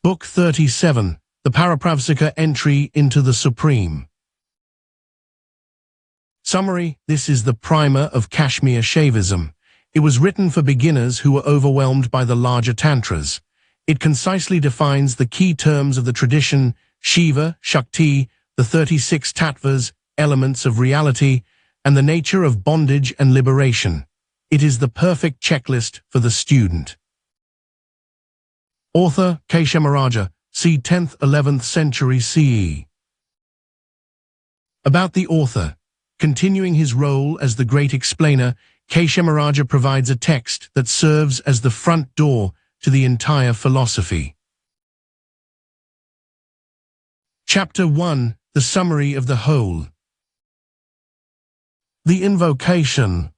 Book 37, the Parapraveshika Entry into the Supreme. Summary: this is the primer of Kashmir Shaivism. It was written for beginners who were overwhelmed by the larger tantras. It concisely defines the key terms of the tradition: Shiva, Shakti, the 36 tattvas, elements of reality, and the nature of bondage and liberation. It is the perfect checklist for the student. Author Kshemaraja, c. 10th–11th century CE. About the author. Continuing his role as the great explainer, Kshemaraja provides a text that serves as the front door to the entire philosophy. Chapter 1. The summary of the whole. The invocation.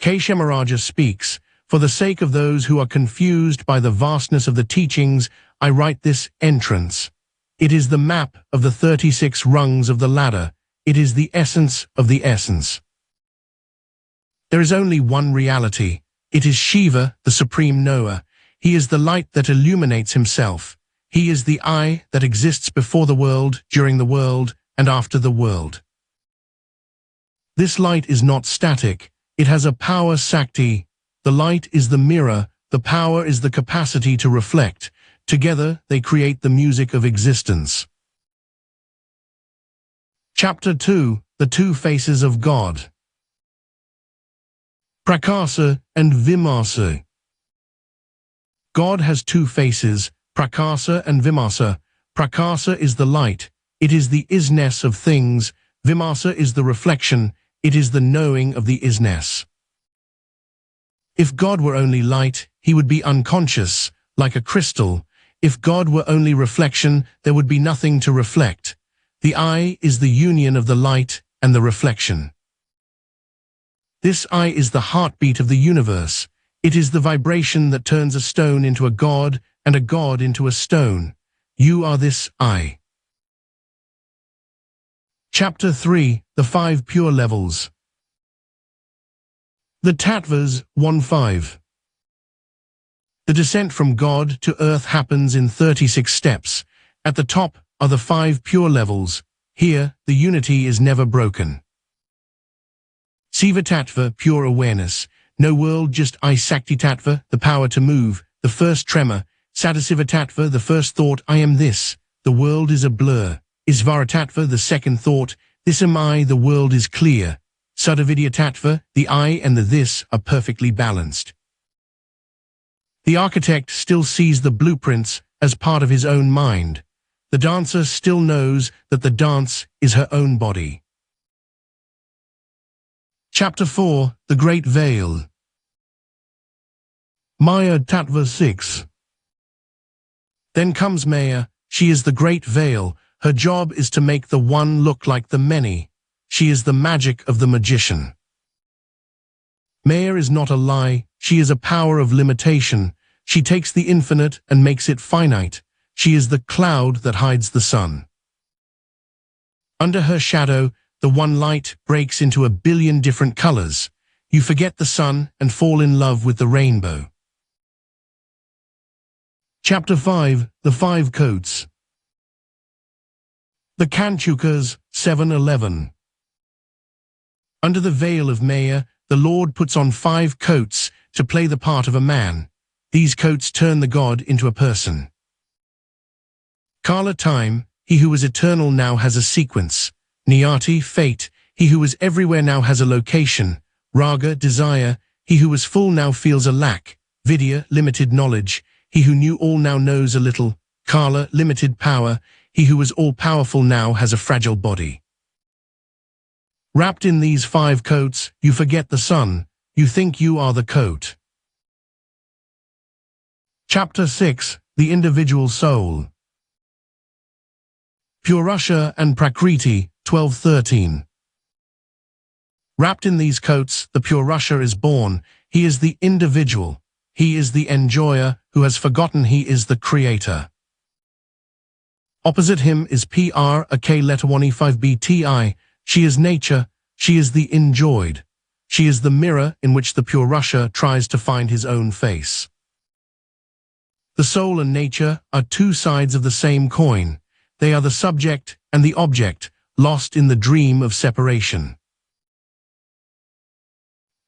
Kshemaraja speaks: "For the sake of those who are confused by the vastness of the teachings, I write this entrance. It is the map of the 36 rungs of the ladder. It is the essence of the essence. There is only one reality. It is Shiva, the supreme knower. He is the light that illuminates himself. He is the I that exists before the world, during the world, and after the world. This light is not static. It has a power Sakti. The light is the mirror. The power is the capacity to reflect. Together, they create the music of existence." Chapter 2. The Two Faces of God. Prakasa and Vimasa. God has two faces, Prakasa and Vimasa. Prakasa is the light. It is the isness of things. Vimasa is the reflection. It is the knowing of the isness. If God were only light, he would be unconscious, like a crystal. If God were only reflection, there would be nothing to reflect. The I is the union of the light and the reflection. This I is the heartbeat of the universe. It is the vibration that turns a stone into a god and a god into a stone. You are this I. Chapter 3. The Five Pure Levels. The Tattvas 1-5. The descent from God to earth happens in 36 steps. At the top are the 5 pure levels. Here, the unity is never broken. Siva Tattva, pure awareness. No world, just I. Sakti Tattva, the power to move, the first tremor. Sadasiva Tattva, the first thought, I am this. The world is a blur. Isvara Tattva, the second thought, this am I, the world is clear. Sudavidya Tattva, the I and the this are perfectly balanced. The architect still sees the blueprints as part of his own mind. The dancer still knows that the dance is her own body. Chapter 4. The Great Veil. Maya Tattva 6. Then comes Maya. She is the great veil. Her job is to make the one look like the many. She is the magic of the magician. Maya is not a lie. She is a power of limitation. She takes the infinite and makes it finite. She is the cloud that hides the sun. Under her shadow, the one light breaks into a billion different colors. You forget the sun and fall in love with the rainbow. Chapter 5. The Five Coats. The Kanchukas 7-11. Under the veil of Maya, the Lord puts on 5 coats to play the part of a man. These coats turn the god into a person. Kala, time. He who is eternal now has a sequence. Niyati, fate. He who is everywhere now has a location. Raga, desire. He who was full now feels a lack. Vidya, limited knowledge. He who knew all now knows a little. Kala, limited power. He who was all-powerful now has a fragile body. Wrapped in these 5 coats, you forget the sun. You think you are the coat. Chapter 6. The Individual Soul. Purusha and Prakriti 12-13. Wrapped in these coats, the Purusha is born. He is the individual. He is the enjoyer who has forgotten he is the creator. Opposite him is Prakti. She is nature. She is the enjoyed. She is the mirror in which the Purusha tries to find his own face. The soul and nature are two sides of the same coin. They are the subject and the object, lost in the dream of separation.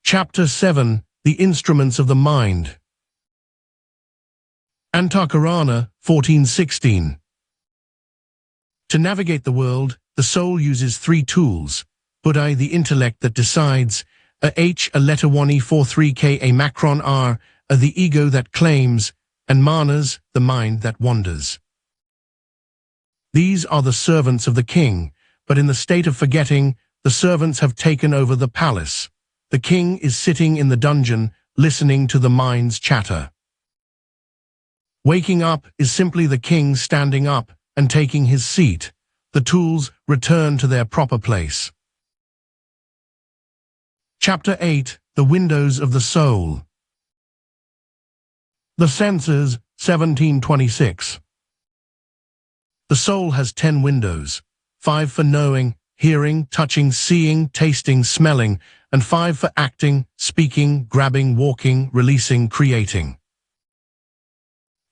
Chapter 7. The Instruments of the Mind. Antakarana, 1416. To navigate the world, the soul uses three tools: Buddhi, the intellect that decides; a letter 1e43k, a macron r, the ego that claims; and manas, the mind that wanders. These are the servants of the king, but in the state of forgetting, the servants have taken over the palace. The king is sitting in the dungeon, listening to the mind's chatter. Waking up is simply the king standing up and taking his seat. The tools return to their proper place. Chapter 8. The Windows of the Soul. The Senses, 1726. The soul has 10 windows, 5 for knowing, hearing, touching, seeing, tasting, smelling, and 5 for acting, speaking, grabbing, walking, releasing, creating.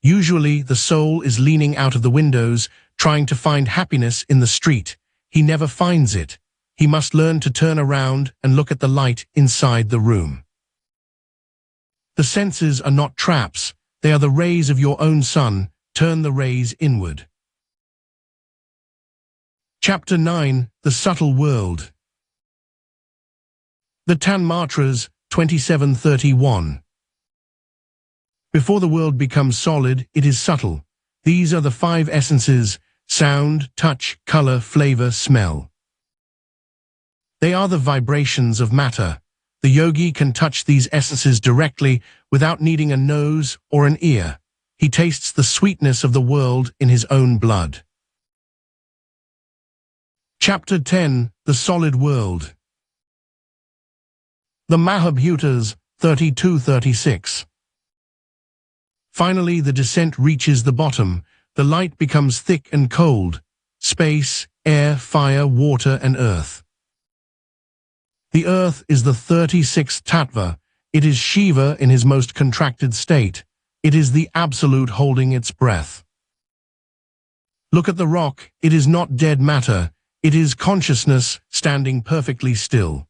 Usually, the soul is leaning out of the windows, trying to find happiness in the street. He never finds it. He must learn to turn around and look at the light inside the room. The senses are not traps. They are the rays of your own sun. Turn the rays inward. Chapter 9. The Subtle World. The Tanmatras, 2731. Before the world becomes solid, it is subtle. These are the 5 essences: sound, touch, color, flavor, smell. They are the vibrations of matter. The yogi can touch these essences directly without needing a nose or an ear. He tastes the sweetness of the world in his own blood. Chapter 10. The Solid World. The Mahabhutas, 3236. Finally, the descent reaches the bottom. The light becomes thick and cold. Space, air, fire, water, and earth. The earth is the 36th tattva. It is Shiva in his most contracted state. It is the absolute holding its breath. Look at the rock. It is not dead matter. It is consciousness standing perfectly still.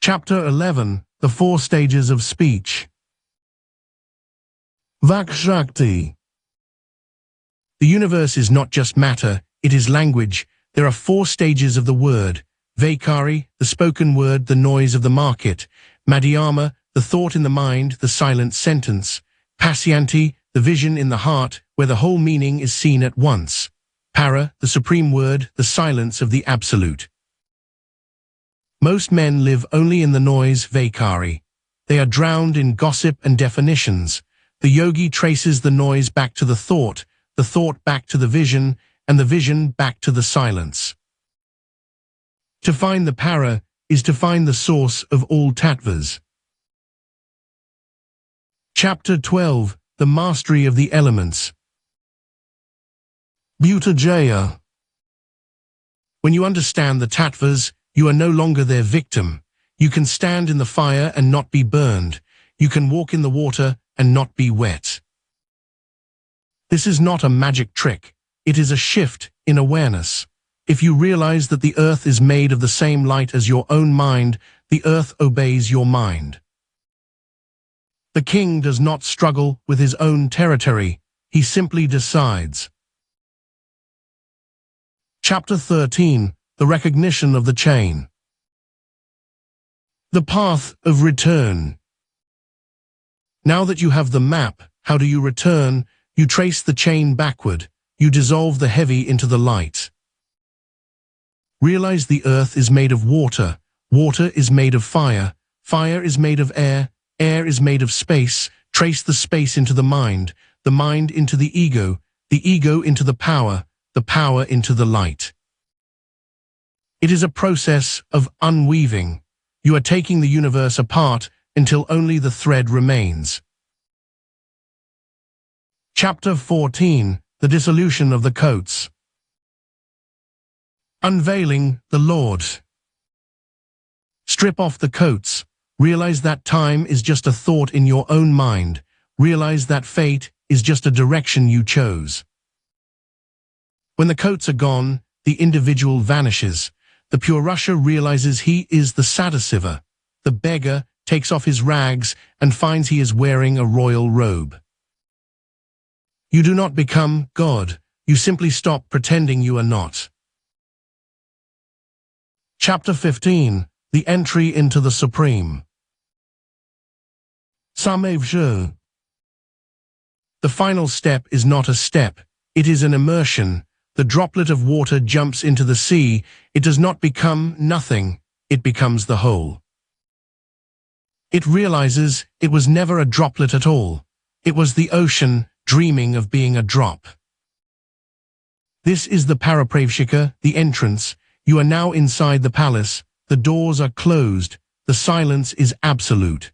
Chapter 11. The 4 Stages of Speech. Vakshakti. The universe is not just matter, it is language. There are 4 stages of the word: Vaikari, the spoken word, the noise of the market; Madhyama, the thought in the mind, the silent sentence; Pasyanti, the vision in the heart, where the whole meaning is seen at once; Para, the supreme word, the silence of the absolute. Most men live only in the noise, Vaikari. They are drowned in gossip and definitions. The yogi traces the noise back to the thought back to the vision, and the vision back to the silence. To find the para is to find the source of all tattvas. Chapter 12. The Mastery of the Elements. Bhutajaya. When you understand the tattvas, you are no longer their victim. You can stand in the fire and not be burned. You can walk in the water and not be wet. This is not a magic trick. It is a shift in awareness. If you realize that the earth is made of the same light as your own mind, the earth obeys your mind. The king does not struggle with his own territory. He simply decides. Chapter 13. The Recognition of the Chain. The Path of Return. Now that you have the map, how do you return? You trace the chain backward. You dissolve the heavy into the light. Realize the earth is made of water. Water is made of fire. Fire is made of air. Air is made of space. Trace the space into the mind into the ego into the power into the light. It is a process of unweaving. You are taking the universe apart until only the thread remains. Chapter 14. The Dissolution of the Coats. Unveiling the Lord. Strip off the coats. Realize that time is just a thought in your own mind. Realize that fate is just a direction you chose. When the coats are gone, the individual vanishes. The Purusha realizes he is the Sadasiva. The beggar takes off his rags and finds he is wearing a royal robe. You do not become God, you simply stop pretending you are not. Chapter 15. The Entry into the Supreme. Samevjö. The final step is not a step, it is an immersion. The droplet of water jumps into the sea, it does not become nothing, it becomes the whole. It realizes it was never a droplet at all. It was the ocean dreaming of being a drop. This is the Parapraveshika, the entrance. You are now inside the palace. The doors are closed. The silence is absolute.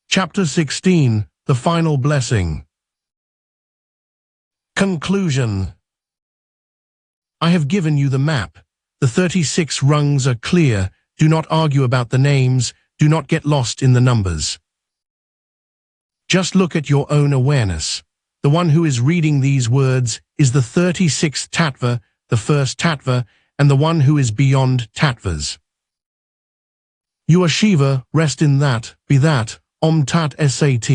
Chapter 16. The Final Blessing. Conclusion. I have given you the map. The 36 rungs are clear. Do not argue about the names. Do not get lost in the numbers. Just look at your own awareness. The one who is reading these words is the 36th tattva, the first tattva, and the one who is beyond tattvas. You are Shiva, rest in that, be that, Om Tat Sat.